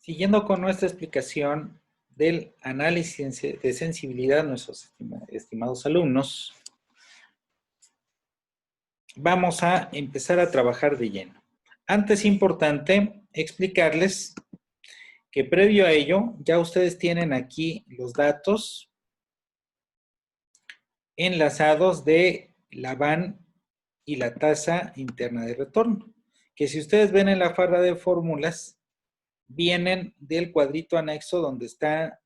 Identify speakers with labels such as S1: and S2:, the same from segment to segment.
S1: Siguiendo con nuestra explicación del análisis de sensibilidad de nuestros estimados alumnos, vamos a empezar a trabajar de lleno. Antes es importante explicarles que previo a ello, ya ustedes tienen aquí los datos enlazados de la van y la tasa interna de retorno, que si ustedes ven en la barra de fórmulas, vienen del cuadrito anexo donde está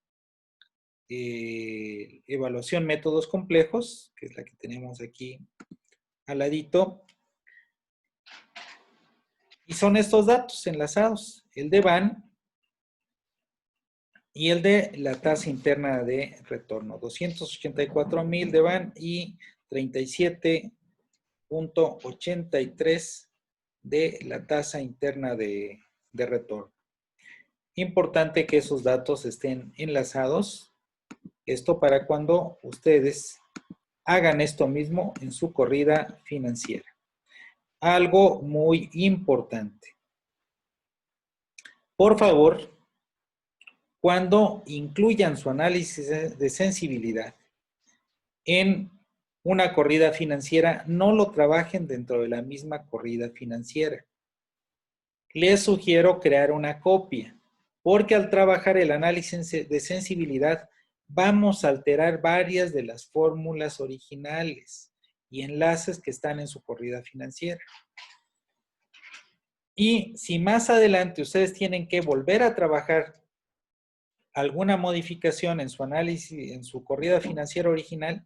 S1: evaluación métodos complejos, que es la que tenemos aquí al ladito, y son estos datos enlazados, el de van y el de la tasa interna de retorno, 284,000 de van y 37,83 de la tasa interna de retorno. Importante que esos datos estén enlazados, esto para cuando ustedes hagan esto mismo en su corrida financiera. Algo muy importante. Por favor, cuando incluyan su análisis de sensibilidad en una corrida financiera, no lo trabajen dentro de la misma corrida financiera. Les sugiero crear una copia, porque al trabajar el análisis de sensibilidad, vamos a alterar varias de las fórmulas originales y enlaces que están en su corrida financiera. Y si más adelante ustedes tienen que volver a trabajar alguna modificación en su análisis, en su corrida financiera original,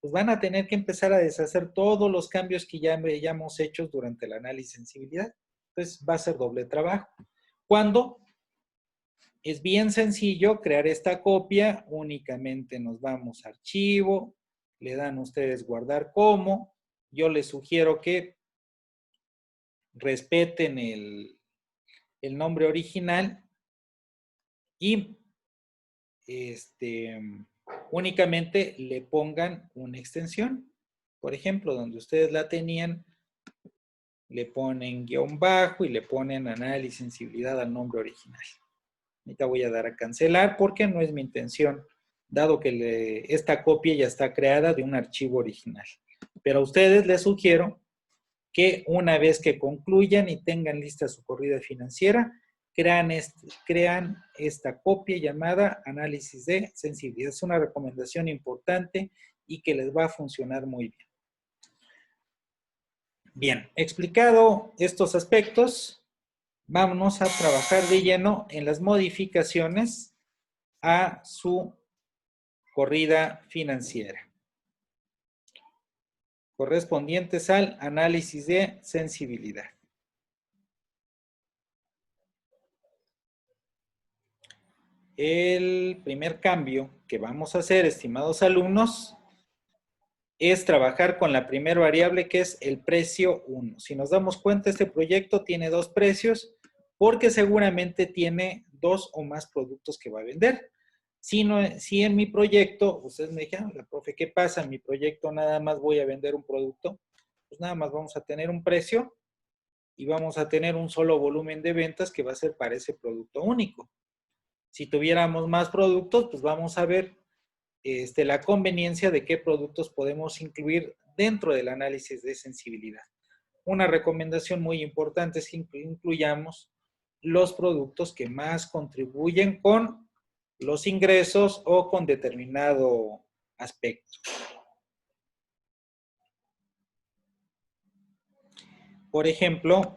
S1: pues van a tener que empezar a deshacer todos los cambios que ya hayamos hecho durante el análisis de sensibilidad. Entonces va a ser doble trabajo. Cuando es bien sencillo crear esta copia, únicamente nos vamos a archivo, le dan ustedes guardar como, yo les sugiero que respeten el nombre original y únicamente le pongan una extensión. Por ejemplo, donde ustedes la tenían, le ponen guión bajo y le ponen análisis sensibilidad al nombre original. Ahorita voy a dar a cancelar porque no es mi intención, dado que esta copia ya está creada de un archivo original. Pero a ustedes les sugiero que una vez que concluyan y tengan lista su corrida financiera, crean esta copia llamada análisis de sensibilidad. Es una recomendación importante y que les va a funcionar muy bien. Bien, explicado estos aspectos, vámonos a trabajar de lleno en las modificaciones a su corrida financiera, correspondientes al análisis de sensibilidad. El primer cambio que vamos a hacer, estimados alumnos, es trabajar con la primera variable, que es el precio 1. Si nos damos cuenta, este proyecto tiene dos precios porque seguramente tiene dos o más productos que va a vender. Si en mi proyecto, ustedes me dijeron, profe, ¿qué pasa? En mi proyecto nada más voy a vender un producto. Pues nada más vamos a tener un precio y vamos a tener un solo volumen de ventas que va a ser para ese producto único. Si tuviéramos más productos, pues vamos a ver la conveniencia de qué productos podemos incluir dentro del análisis de sensibilidad. Una recomendación muy importante es que incluyamos los productos que más contribuyen con los ingresos o con determinado aspecto. Por ejemplo,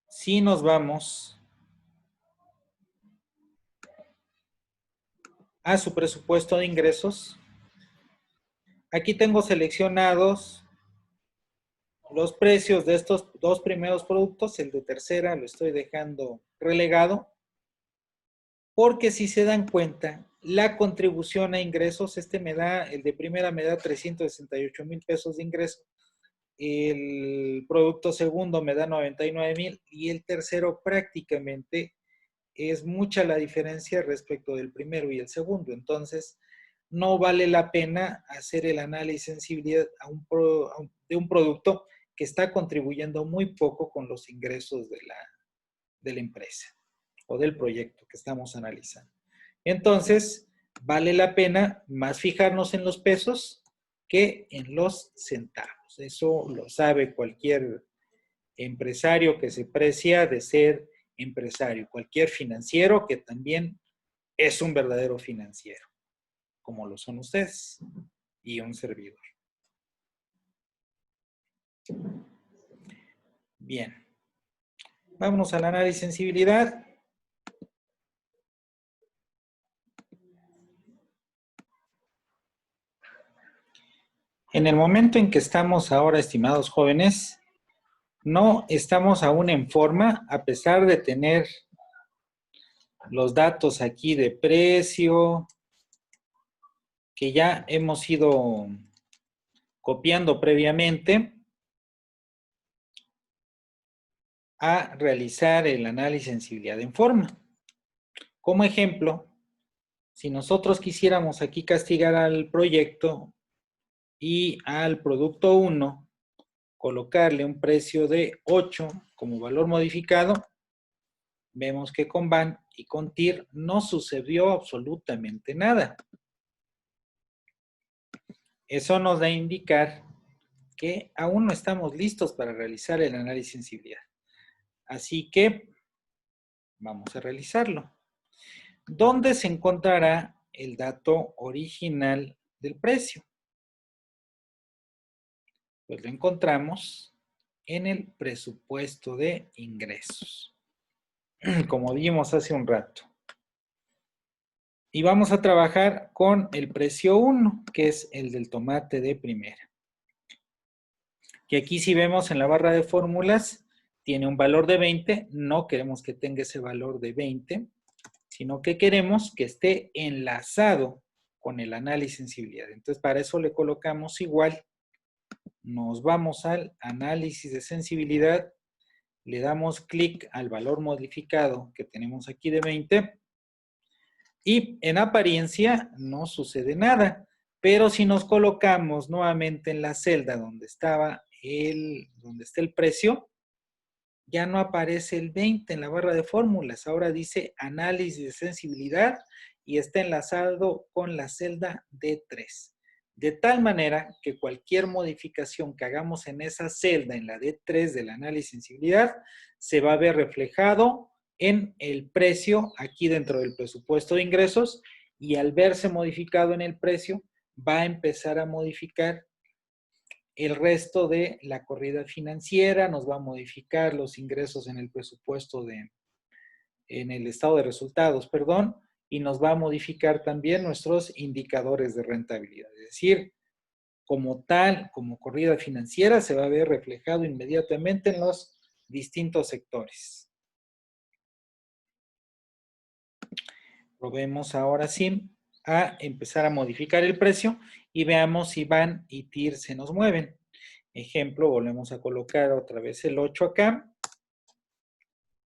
S1: si nos vamos a su presupuesto de ingresos, aquí tengo seleccionados los precios de estos dos primeros productos. El de tercera lo estoy dejando relegado, porque si se dan cuenta, la contribución a ingresos, el de primera me da 368,000 pesos de ingreso, el producto segundo me da 99,000 y el tercero prácticamente es mucha la diferencia respecto del primero y el segundo. Entonces, no vale la pena hacer el análisis de sensibilidad de un producto que está contribuyendo muy poco con los ingresos de la empresa. o del proyecto que estamos analizando. Entonces, vale la pena más fijarnos en los pesos que en los centavos. Eso lo sabe cualquier empresario que se precia de ser empresario, cualquier financiero que también es un verdadero financiero, como lo son ustedes y un servidor. Bien. Vámonos al análisis de sensibilidad. En el momento en que estamos ahora, estimados jóvenes, no estamos aún en forma, a pesar de tener los datos aquí de precio, que ya hemos ido copiando previamente, a realizar el análisis de sensibilidad en forma. Como ejemplo, si nosotros quisiéramos aquí castigar al proyecto y al producto 1, colocarle un precio de 8 como valor modificado, vemos que con VAN y con TIR no sucedió absolutamente nada. Eso nos da a indicar que aún no estamos listos para realizar el análisis de sensibilidad. Así que vamos a realizarlo. ¿Dónde se encontrará el dato original del precio? Pues lo encontramos en el presupuesto de ingresos, como vimos hace un rato. Y vamos a trabajar con el precio 1, que es el del tomate de primera. Que aquí si vemos en la barra de fórmulas, tiene un valor de 20, no queremos que tenga ese valor de 20, sino que queremos que esté enlazado con el análisis de sensibilidad. Entonces, para eso le colocamos igual. Nos vamos al análisis de sensibilidad, le damos clic al valor modificado que tenemos aquí de 20, y en apariencia no sucede nada, pero si nos colocamos nuevamente en la celda donde está el precio, ya no aparece el 20 en la barra de fórmulas, ahora dice análisis de sensibilidad y está enlazado con la celda D3. De tal manera que cualquier modificación que hagamos en esa celda, en la D3 del análisis de sensibilidad, se va a ver reflejado en el precio aquí dentro del presupuesto de ingresos, y al verse modificado en el precio, va a empezar a modificar el resto de la corrida financiera, nos va a modificar los ingresos en el presupuesto en el estado de resultados, perdón, y nos va a modificar también nuestros indicadores de rentabilidad. Es decir, como tal, como corrida financiera, se va a ver reflejado inmediatamente en los distintos sectores. Probemos ahora sí a empezar a modificar el precio y veamos si VAN y TIR se nos mueven. Ejemplo, volvemos a colocar otra vez el 8 acá.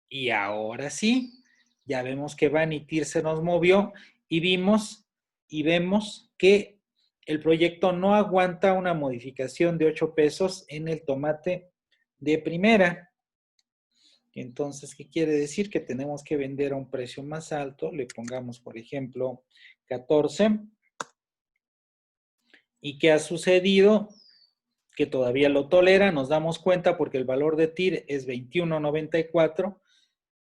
S1: Y ahora sí, ya vemos que VAN y TIR se nos movió y vemos que el proyecto no aguanta una modificación de 8 pesos en el tomate de primera. Entonces, ¿qué quiere decir? Que tenemos que vender a un precio más alto. Le pongamos, por ejemplo, 14. ¿Y qué ha sucedido? Que todavía lo tolera. Nos damos cuenta porque el valor de TIR es 21.94,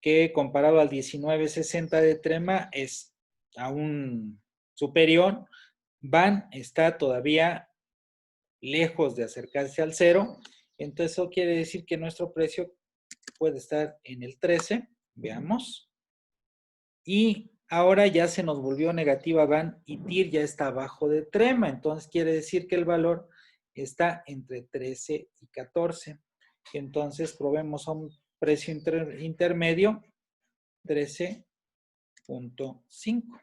S1: que comparado al 19.60 de Trema es aún superior. VAN está todavía lejos de acercarse al 0. Entonces, eso quiere decir que nuestro precio puede estar en el 13, veamos, y ahora ya se nos volvió negativa VAN y TIR ya está abajo de Trema, entonces quiere decir que el valor está entre 13 y 14, entonces probemos a un precio intermedio, 13.5.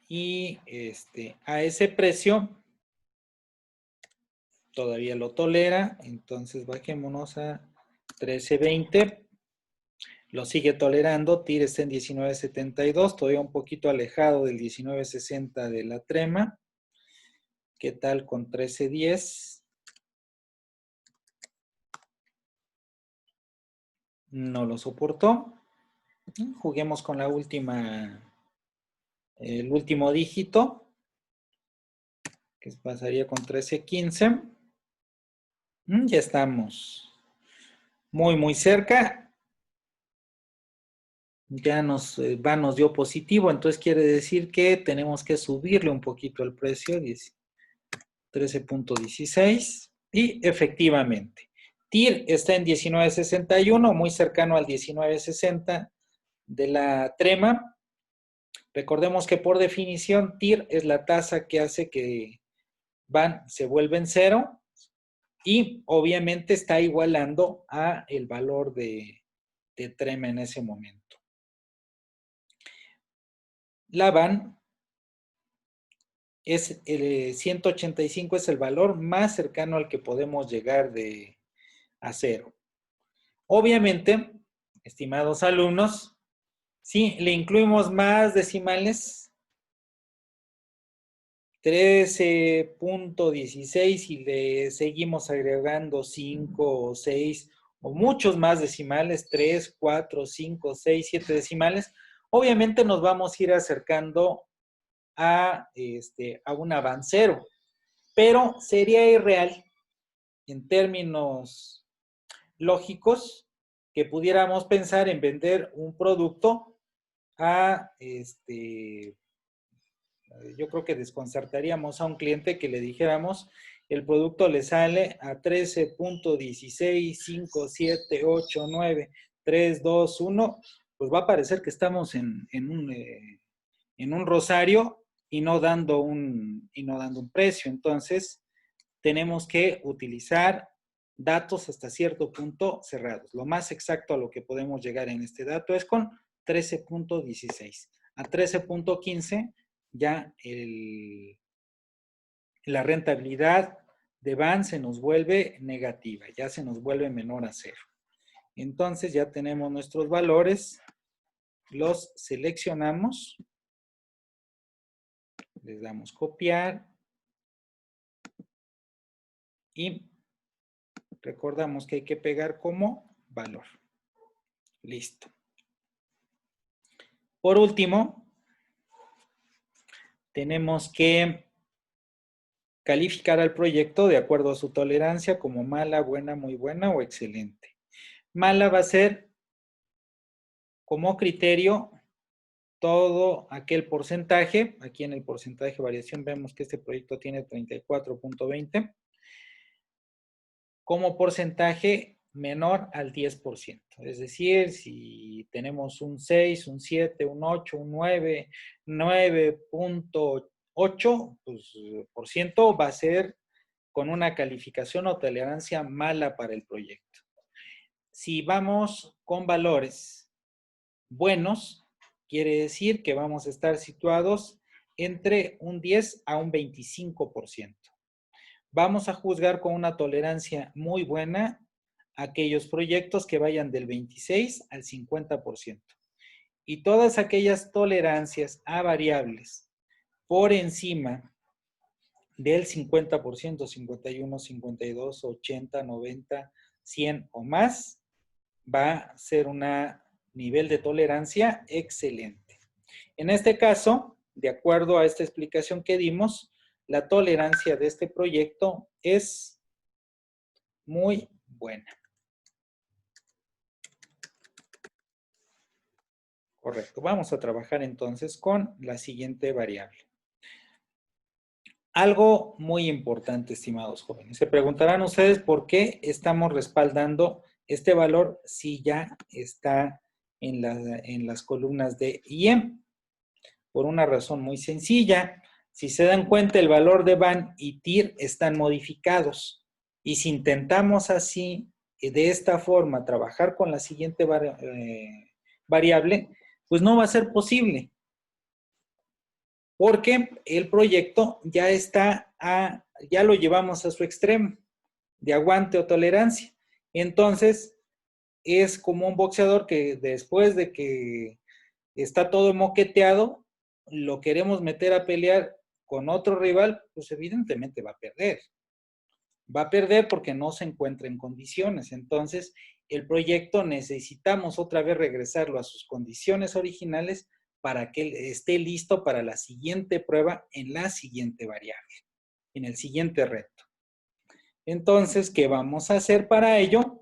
S1: Y a ese precio todavía lo tolera, entonces bajémonos a 13.20. Lo sigue tolerando, TIR está en 19.72, todavía un poquito alejado del 19.60 de la Trema. ¿Qué tal con 13.10? no lo soportó. Juguemos con la última, el último dígito, que pasaría con 13.15. Ya estamos muy cerca. Ya nos dio positivo, entonces quiere decir que tenemos que subirle un poquito el precio, 13.16, y efectivamente, TIR está en 19.61, muy cercano al 19.60 de la trema. Recordemos que por definición TIR es la tasa que hace que van, se vuelven cero, y obviamente está igualando a el valor de trema en ese momento. La van es 185 es el valor más cercano al que podemos llegar a cero. Obviamente, estimados alumnos, si le incluimos más decimales, 13.16, y le seguimos agregando 5 o 6 o muchos más decimales, 3, 4, 5, 6, 7 decimales, obviamente nos vamos a ir acercando a un avancero, pero sería irreal en términos lógicos que pudiéramos pensar en vender un producto a, yo creo que desconcertaríamos a un cliente que le dijéramos, el producto le sale a 13.16, 5, 7, 8, 9, 3, 2, 1, pues va a parecer que estamos en un rosario y no dando un precio. Entonces, tenemos que utilizar datos hasta cierto punto cerrados. Lo más exacto a lo que podemos llegar en este dato es con 13.16. A 13.15 ya la rentabilidad de van se nos vuelve negativa, ya se nos vuelve menor a cero. Entonces ya tenemos nuestros valores, los seleccionamos, les damos copiar y recordamos que hay que pegar como valor. Listo. Por último, tenemos que calificar al proyecto de acuerdo a su tolerancia como mala, buena, muy buena o excelente. Mala va a ser como criterio todo aquel porcentaje. Aquí en el porcentaje de variación vemos que este proyecto tiene 34.20. Como porcentaje menor al 10%. Es decir, si tenemos un 6, un 7, un 8, un 9, 9.8, pues, por ciento va a ser con una calificación o tolerancia mala para el proyecto. Si vamos con valores buenos, quiere decir que vamos a estar situados entre un 10 a un 25%. Vamos a juzgar con una tolerancia muy buena aquellos proyectos que vayan del 26 al 50%. Y todas aquellas tolerancias a variables por encima del 50%, 51, 52, 80, 90, 100 o más, va a ser un nivel de tolerancia excelente. En este caso, de acuerdo a esta explicación que dimos, la tolerancia de este proyecto es muy buena. Correcto. Vamos a trabajar entonces con la siguiente variable. Algo muy importante, estimados jóvenes. Se preguntarán ustedes por qué estamos respaldando este valor si ya está en las columnas de IEM. Por una razón muy sencilla. Si se dan cuenta, el valor de van y TIR están modificados. Y si intentamos así, de esta forma, trabajar con la siguiente variable, pues no va a ser posible. Porque el proyecto ya ya lo llevamos a su extremo de aguante o tolerancia. Entonces, es como un boxeador que después de que está todo moqueteado, lo queremos meter a pelear con otro rival, pues evidentemente va a perder. Va a perder porque no se encuentra en condiciones. Entonces, el proyecto necesitamos otra vez regresarlo a sus condiciones originales para que esté listo para la siguiente prueba en la siguiente variable, en el siguiente reto. Entonces, ¿qué vamos a hacer para ello?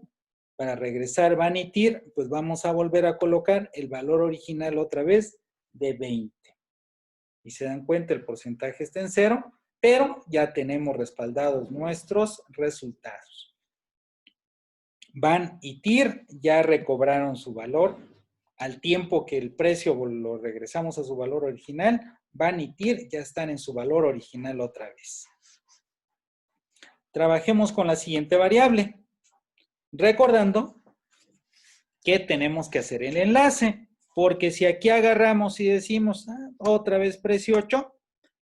S1: Para regresar Vanitir, pues vamos a volver a colocar el valor original otra vez de 20. Y se dan cuenta, el porcentaje está en 0, pero ya tenemos respaldados nuestros resultados. Van y TIR ya recobraron su valor. Al tiempo que el precio lo regresamos a su valor original, Van y TIR ya están en su valor original otra vez. Trabajemos con la siguiente variable. Recordando que tenemos que hacer el enlace, porque si aquí agarramos y decimos otra vez precio 8,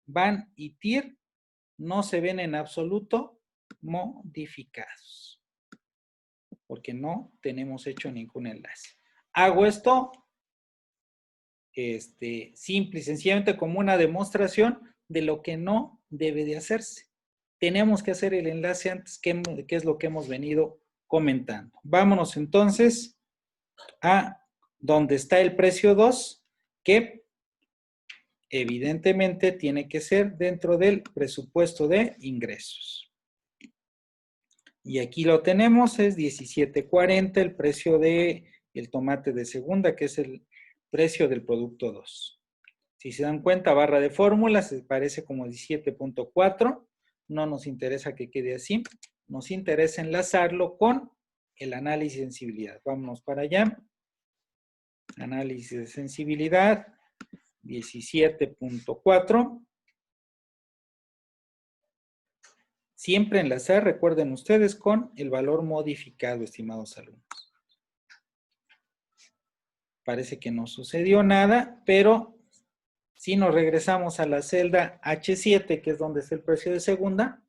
S1: Van y TIR no se ven en absoluto modificados, porque no tenemos hecho ningún enlace. Hago esto simple y sencillamente como una demostración de lo que no debe de hacerse. Tenemos que hacer el enlace antes, que es lo que hemos venido comentando. Vámonos entonces a donde está el precio 2, que evidentemente tiene que ser dentro del presupuesto de ingresos. Y aquí lo tenemos, es 17.40 el precio del tomate de segunda, que es el precio del producto 2. Si se dan cuenta, barra de fórmulas, se parece como 17.4. No nos interesa que quede así. Nos interesa enlazarlo con el análisis de sensibilidad. Vámonos para allá. Análisis de sensibilidad, 17.4. Siempre enlazar, recuerden ustedes, con el valor modificado, estimados alumnos. Parece que no sucedió nada, pero si nos regresamos a la celda H7, que es donde está el precio de segunda,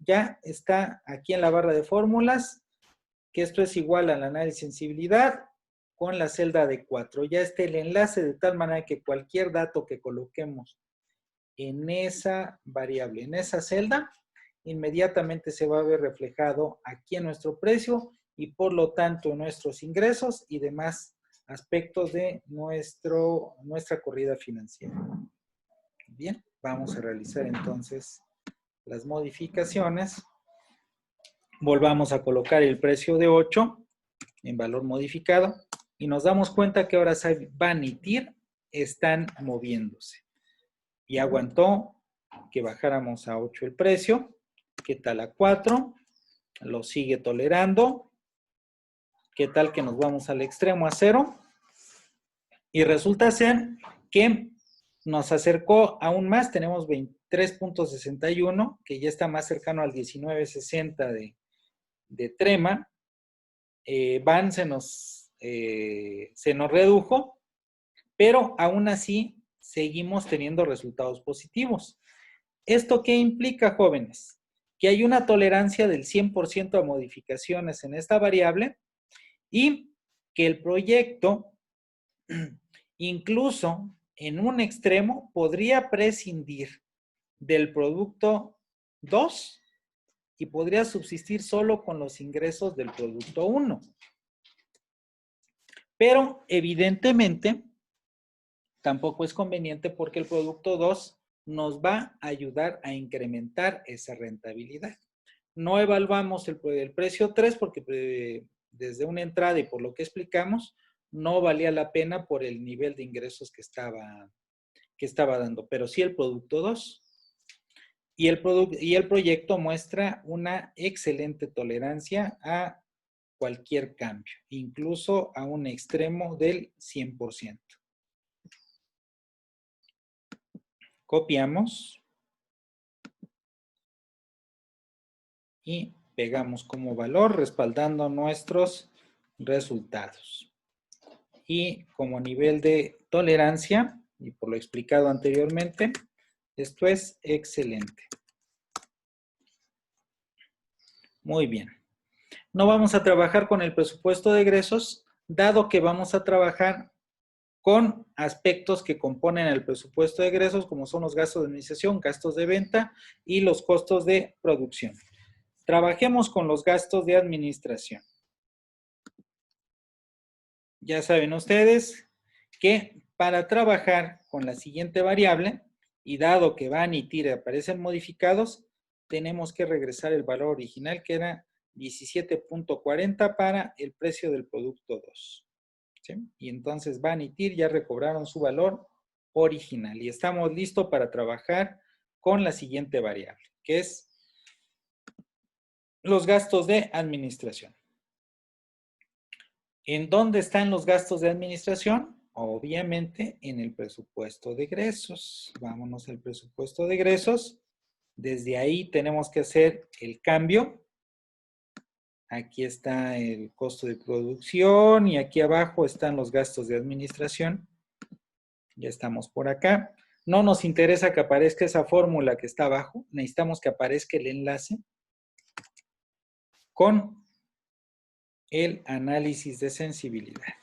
S1: ya está aquí en la barra de fórmulas, que esto es igual al análisis de sensibilidad con la celda de 4. Ya está el enlace de tal manera que cualquier dato que coloquemos en esa variable, en esa celda, inmediatamente se va a ver reflejado aquí en nuestro precio y por lo tanto en nuestros ingresos y demás aspectos de nuestra corrida financiera. Bien, vamos a realizar entonces las modificaciones. Volvamos a colocar el precio de 8 en valor modificado y nos damos cuenta que ahora Van y TIR están moviéndose. Y aguantó que bajáramos a 8 el precio. ¿Qué tal a 4? Lo sigue tolerando. ¿Qué tal que nos vamos al extremo a 0? Y resulta ser que nos acercó aún más. Tenemos 23.61, que ya está más cercano al 19.60 de trema. Van se nos redujo, pero aún así seguimos teniendo resultados positivos. ¿Esto qué implica, jóvenes? Que hay una tolerancia del 100% a modificaciones en esta variable y que el proyecto, incluso en un extremo, podría prescindir del producto 2 y podría subsistir solo con los ingresos del producto 1. Pero, evidentemente, tampoco es conveniente porque el producto 2 nos va a ayudar a incrementar esa rentabilidad. No evaluamos el precio 3 porque desde una entrada y por lo que explicamos, no valía la pena por el nivel de ingresos que estaba dando, pero sí el producto 2. Y el proyecto muestra una excelente tolerancia a cualquier cambio, incluso a un extremo del 100%. Copiamos y pegamos como valor, respaldando nuestros resultados. Y como nivel de tolerancia, y por lo explicado anteriormente, esto es excelente. Muy bien. No vamos a trabajar con el presupuesto de egresos, dado que vamos a trabajar con aspectos que componen el presupuesto de egresos, como son los gastos de administración, gastos de venta y los costos de producción. Trabajemos con los gastos de administración. Ya saben ustedes que para trabajar con la siguiente variable, y dado que van y TIR aparecen modificados, tenemos que regresar el valor original que era 17.40 para el precio del producto 2. ¿Sí? Y entonces van y TIR ya recobraron su valor original y estamos listos para trabajar con la siguiente variable, que es los gastos de administración. ¿En dónde están los gastos de administración? Obviamente en el presupuesto de egresos. Vámonos al presupuesto de egresos. Desde ahí tenemos que hacer el cambio. Aquí está el costo de producción y aquí abajo están los gastos de administración. Ya estamos por acá. No nos interesa que aparezca esa fórmula que está abajo. Necesitamos que aparezca el enlace con el análisis de sensibilidad.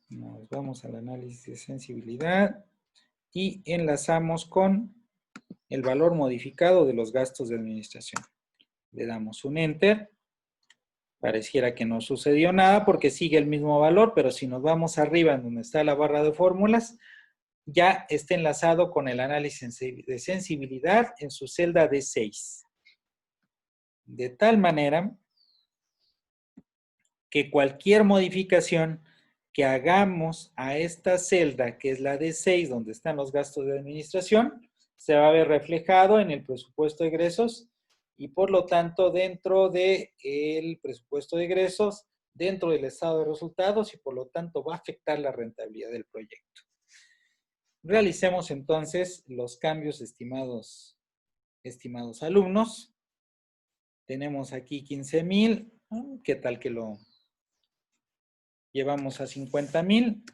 S1: Nos vamos al análisis de sensibilidad y enlazamos con el valor modificado de los gastos de administración. Le damos un Enter. Pareciera que no sucedió nada porque sigue el mismo valor, pero si nos vamos arriba en donde está la barra de fórmulas, ya está enlazado con el análisis de sensibilidad en su celda D6. De tal manera que cualquier modificación que hagamos a esta celda, que es la D6, donde están los gastos de administración, se va a ver reflejado en el presupuesto de egresos y por lo tanto dentro del presupuesto de egresos, dentro del estado de resultados y por lo tanto va a afectar la rentabilidad del proyecto. Realicemos entonces los cambios, estimados alumnos. Tenemos aquí 15,000. ¿Qué tal que lo llevamos a 50,000?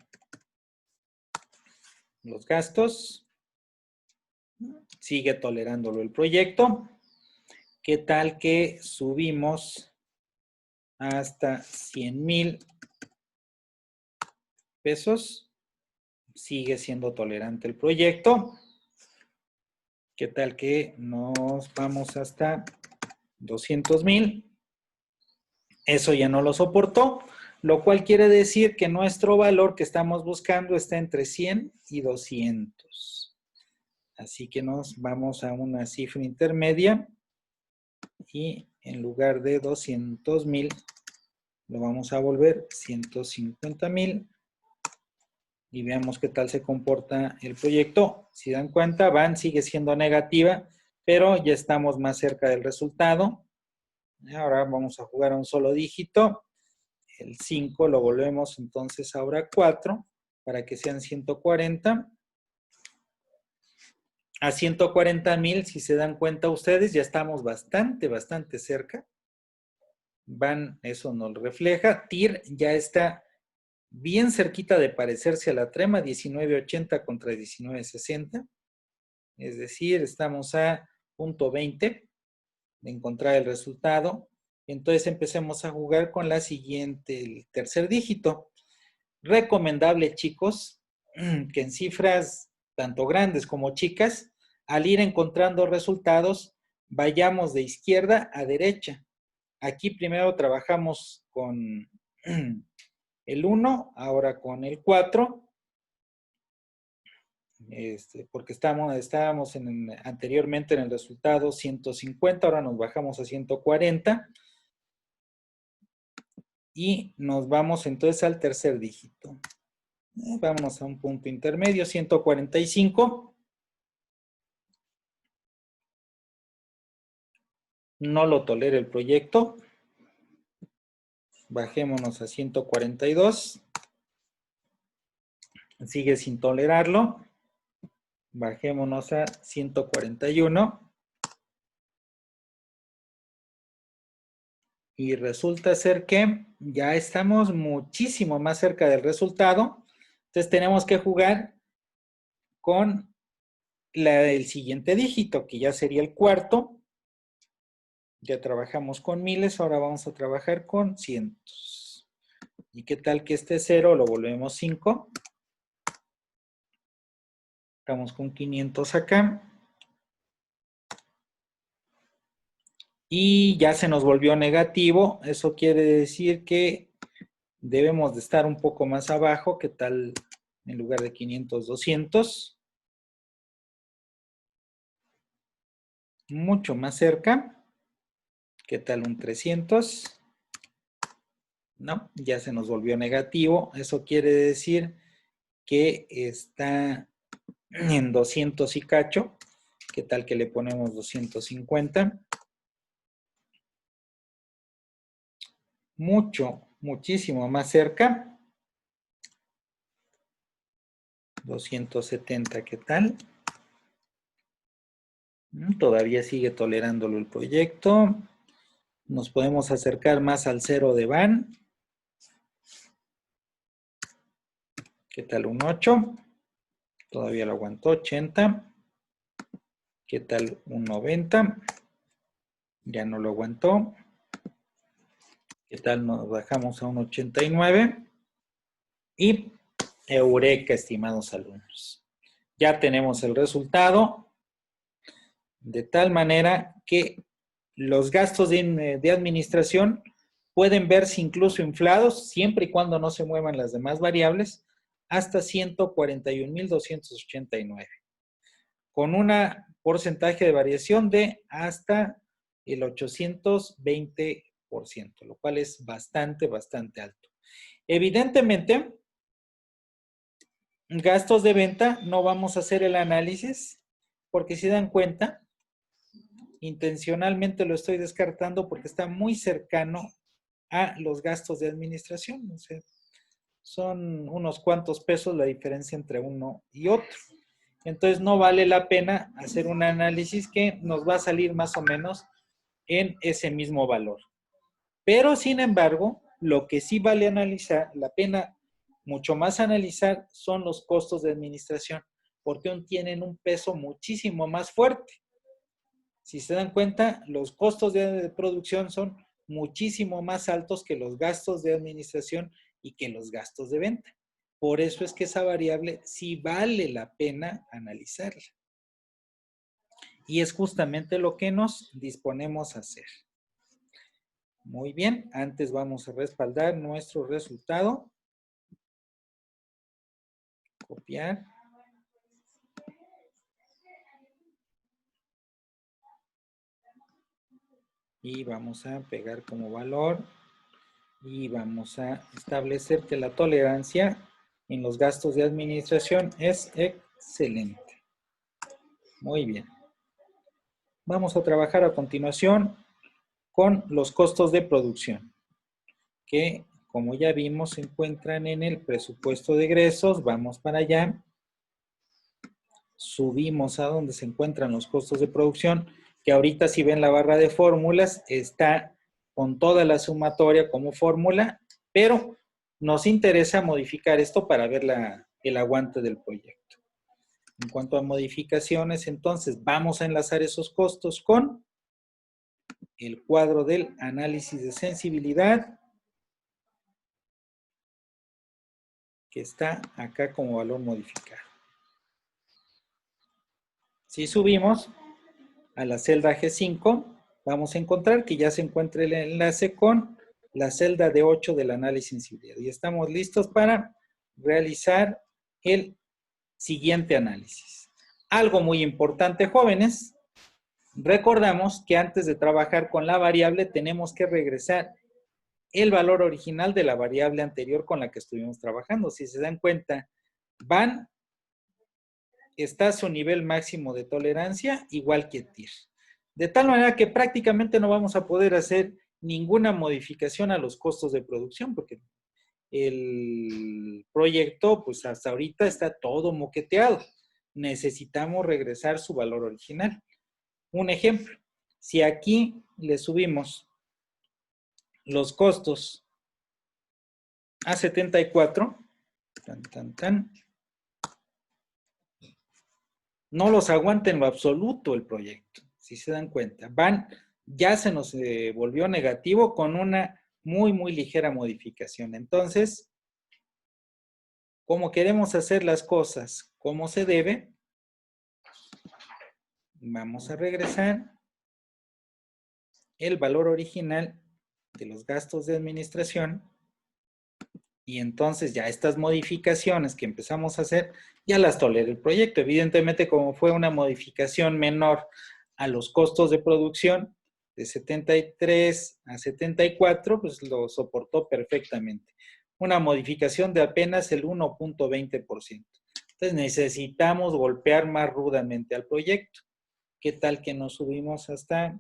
S1: Los gastos. Sigue tolerándolo el proyecto. ¿Qué tal que subimos hasta 100,000 pesos? Sigue siendo tolerante el proyecto. ¿Qué tal que nos vamos hasta 200,000? Eso ya no lo soportó, lo cual quiere decir que nuestro valor que estamos buscando está entre 100 y 200. Así que nos vamos a una cifra intermedia y en lugar de 200,000 lo vamos a volver 150,000 y veamos qué tal se comporta el proyecto. Si dan cuenta, van sigue siendo negativa, pero ya estamos más cerca del resultado. Ahora vamos a jugar a un solo dígito. El 5 lo volvemos entonces ahora 4 para que sean 140. A 140,000, si se dan cuenta ustedes, ya estamos bastante cerca. Eso nos refleja. TIR ya está bien cerquita de parecerse a la trema, 19.80 contra 19.60. Es decir, estamos a .20 de encontrar el resultado. Entonces empecemos a jugar con la siguiente, el tercer dígito. Recomendable, chicos, que en cifras tanto grandes como chicas, al ir encontrando resultados, vayamos de izquierda a derecha. Aquí primero trabajamos con el 1, ahora con el 4, porque estábamos anteriormente en el resultado 150, ahora nos bajamos a 140 y nos vamos entonces al tercer dígito. Vámonos a un punto intermedio, 145. No lo tolera el proyecto. Bajémonos a 142. Sigue sin tolerarlo. Bajémonos a 141. Y resulta ser que ya estamos muchísimo más cerca del resultado. Entonces tenemos que jugar con el siguiente dígito, que ya sería el cuarto. Ya trabajamos con miles, ahora vamos a trabajar con cientos. ¿Y qué tal que este 0 lo volvemos 5? Estamos con 500 acá. y ya se nos volvió negativo. Eso quiere decir que debemos de estar un poco más abajo. ¿Qué tal en lugar de 500, 200? Mucho más cerca. ¿Qué tal un 300? No, ya se nos volvió negativo. Eso quiere decir que está en 200 y cacho. ¿Qué tal que le ponemos 250? Muchísimo más cerca. 270, ¿qué tal? Todavía sigue tolerándolo el proyecto. Nos podemos acercar más al cero de van. ¿Qué tal un 8? Todavía lo aguantó. 80. ¿Qué tal un 90? Ya no lo aguantó. ¿Qué tal nos bajamos a un 89? Y eureka, estimados alumnos. Ya tenemos el resultado, de tal manera que los gastos de administración pueden verse incluso inflados, siempre y cuando no se muevan las demás variables, hasta 141,289, con un porcentaje de variación de hasta el 820%, lo cual es bastante, bastante alto. Evidentemente, gastos de venta, no vamos a hacer el análisis, porque si dan cuenta, intencionalmente lo estoy descartando porque está muy cercano a los gastos de administración. O sea, son unos cuantos pesos la diferencia entre uno y otro. Entonces no vale la pena hacer un análisis que nos va a salir más o menos en ese mismo valor. Pero sin embargo, lo que sí vale analizar, la pena mucho más analizar son los costos de administración, porque tienen un peso muchísimo más fuerte. Si se dan cuenta, los costos de producción son muchísimo más altos que los gastos de administración y que los gastos de venta. Por eso es que esa variable sí vale la pena analizarla. Y es justamente lo que nos disponemos a hacer. Muy bien, antes vamos a respaldar nuestro resultado. Copiar. Y vamos a pegar como valor. Y vamos a establecer que la tolerancia en los gastos de administración es excelente. Muy bien. Vamos a trabajar a continuación con los costos de producción, que como ya vimos se encuentran en el presupuesto de egresos. Vamos para allá. Subimos a donde se encuentran los costos de producción, que ahorita si ven la barra de fórmulas está con toda la sumatoria como fórmula, pero nos interesa modificar esto para ver el aguante del proyecto. En cuanto a modificaciones, entonces vamos a enlazar esos costos con el cuadro del análisis de sensibilidad, que está acá como valor modificado. Si subimos a la celda G5, vamos a encontrar que ya se encuentra el enlace con la celda D8 del análisis de sensibilidad. Y estamos listos para realizar el siguiente análisis. Algo muy importante, jóvenes, recordamos que antes de trabajar con la variable tenemos que regresar el valor original de la variable anterior con la que estuvimos trabajando. Si se dan cuenta, van está a su nivel máximo de tolerancia, igual que TIR. De tal manera que prácticamente no vamos a poder hacer ninguna modificación a los costos de producción, porque el proyecto, pues hasta ahorita está todo moqueteado. Necesitamos regresar su valor original. Un ejemplo, si aquí le subimos los costos a 74, no los aguanta en lo absoluto el proyecto, si se dan cuenta. Ya se nos volvió negativo con una muy, muy ligera modificación. Entonces, como queremos hacer las cosas como se debe, vamos a regresar el valor original de los gastos de administración. Y entonces ya estas modificaciones que empezamos a hacer, ya las tolera el proyecto. Evidentemente, como fue una modificación menor a los costos de producción, de 73 a 74, pues lo soportó perfectamente. Una modificación de apenas el 1.20%. Entonces necesitamos golpear más rudamente al proyecto. ¿Qué tal que nos subimos hasta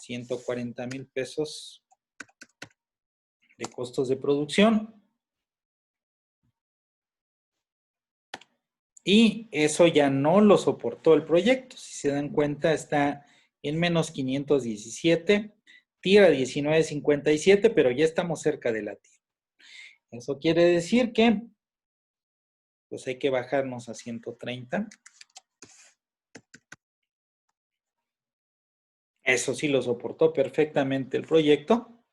S1: 140,000 pesos de costos de producción? Y eso ya no lo soportó el proyecto. Si se dan cuenta, está en menos 517, tira 1957, pero ya estamos cerca de la tira. Eso quiere decir que pues hay que bajarnos a 130. Eso sí lo soportó perfectamente el proyecto.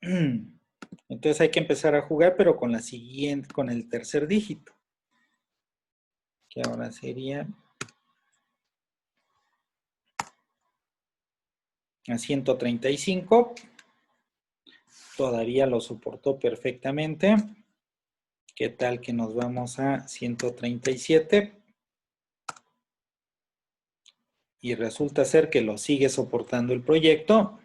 S1: Entonces hay que empezar a jugar, pero con la siguiente, con el tercer dígito, que ahora sería a 135. Todavía lo soportó perfectamente. ¿Qué tal que nos vamos a 137? Y resulta ser que lo sigue soportando el proyecto.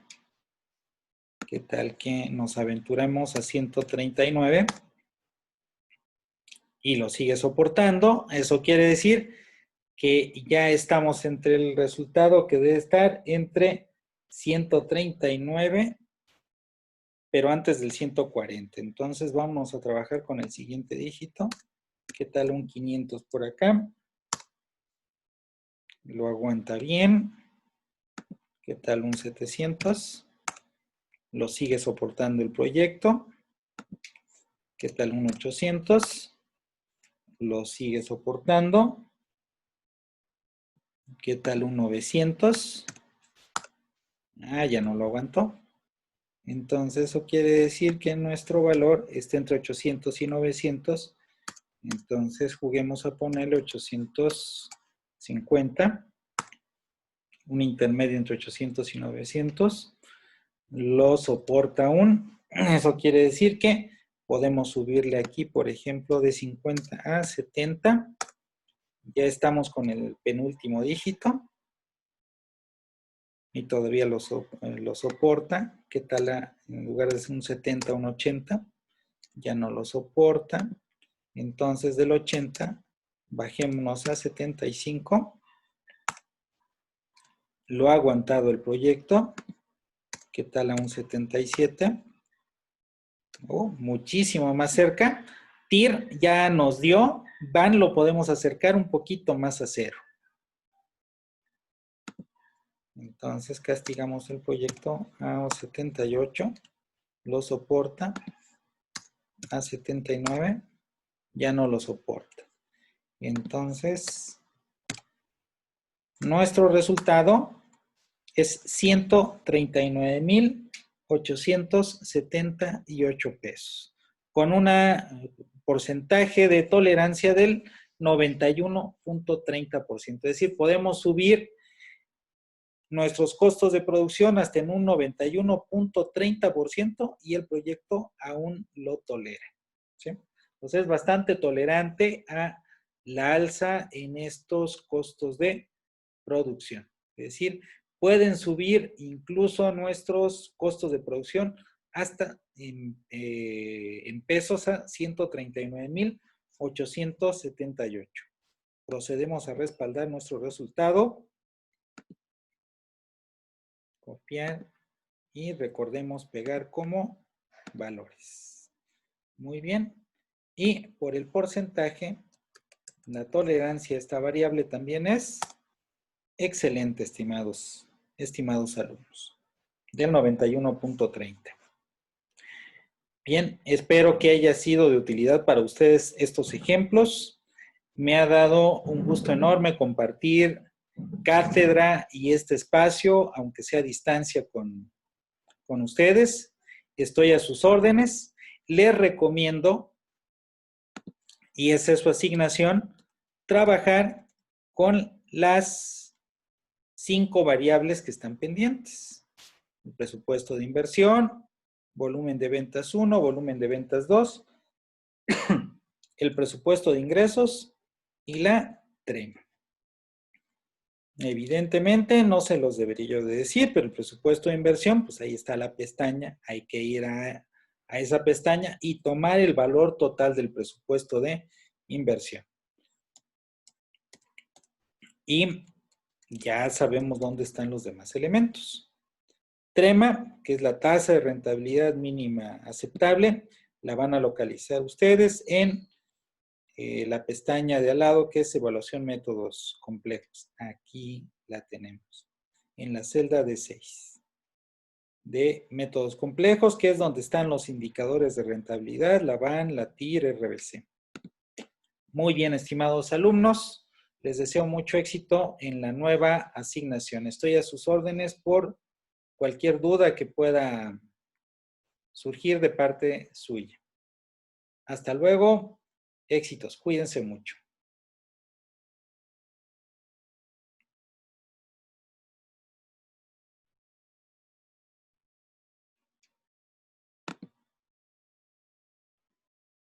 S1: ¿Qué tal que nos aventuramos a 139? Y lo sigue soportando. Eso quiere decir que ya estamos entre el resultado que debe estar entre 139, pero antes del 140. Entonces vamos a trabajar con el siguiente dígito. ¿Qué tal un 500 por acá? Lo aguanta bien. ¿Qué tal un 700? Lo sigue soportando el proyecto. ¿Qué tal un 800? Lo sigue soportando. ¿Qué tal un 900? Ah, ya no lo aguantó. Entonces eso quiere decir que nuestro valor está entre 800 y 900. Entonces juguemos a ponerle 850. Un intermedio entre 800 y 900. Lo soporta aún. Eso quiere decir que podemos subirle aquí, por ejemplo, de 50 a 70. Ya estamos con el penúltimo dígito. Y todavía lo soporta. ¿Qué tal en lugar de un 70 a un 80? Ya no lo soporta. Entonces del 80 bajémonos a 75. Lo ha aguantado el proyecto. ¿Qué tal a un 77? Oh, muchísimo más cerca. TIR ya nos dio. VAN lo podemos acercar un poquito más a cero. Entonces castigamos el proyecto a 78. Lo soporta. A 79. Ya no lo soporta. Entonces, nuestro resultado es 139,878 pesos, con un porcentaje de tolerancia del 91.30%. Es decir, podemos subir nuestros costos de producción hasta en un 91.30% y el proyecto aún lo tolera. ¿Sí? Entonces es bastante tolerante a la alza en estos costos de producción. Es decir, pueden subir incluso nuestros costos de producción hasta en pesos a 139,878. Procedemos a respaldar nuestro resultado. Copiar y recordemos pegar como valores. Muy bien. Y por el porcentaje, la tolerancia a esta variable también es excelente, estimados alumnos, del 91.30. Bien, espero que haya sido de utilidad para ustedes estos ejemplos. Me ha dado un gusto enorme compartir cátedra y este espacio, aunque sea a distancia con ustedes. Estoy a sus órdenes. Les recomiendo, y esa es su asignación, trabajar con las 5 variables que están pendientes. el presupuesto de inversión, volumen de ventas 1, volumen de ventas 2, el presupuesto de ingresos y la trema. Evidentemente no se los debería yo de decir, pero el presupuesto de inversión, pues ahí está la pestaña, hay que ir a esa pestaña y tomar el valor total del presupuesto de inversión. Y ya sabemos dónde están los demás elementos. Trema, que es la tasa de rentabilidad mínima aceptable, la van a localizar ustedes en la pestaña de al lado, que es evaluación métodos complejos. Aquí la tenemos, en la celda D6. De métodos complejos, que es donde están los indicadores de rentabilidad, la VAN, la TIR, RBC. Muy bien, estimados alumnos, les deseo mucho éxito en la nueva asignación. Estoy a sus órdenes por cualquier duda que pueda surgir de parte suya. Hasta luego, éxitos, cuídense mucho.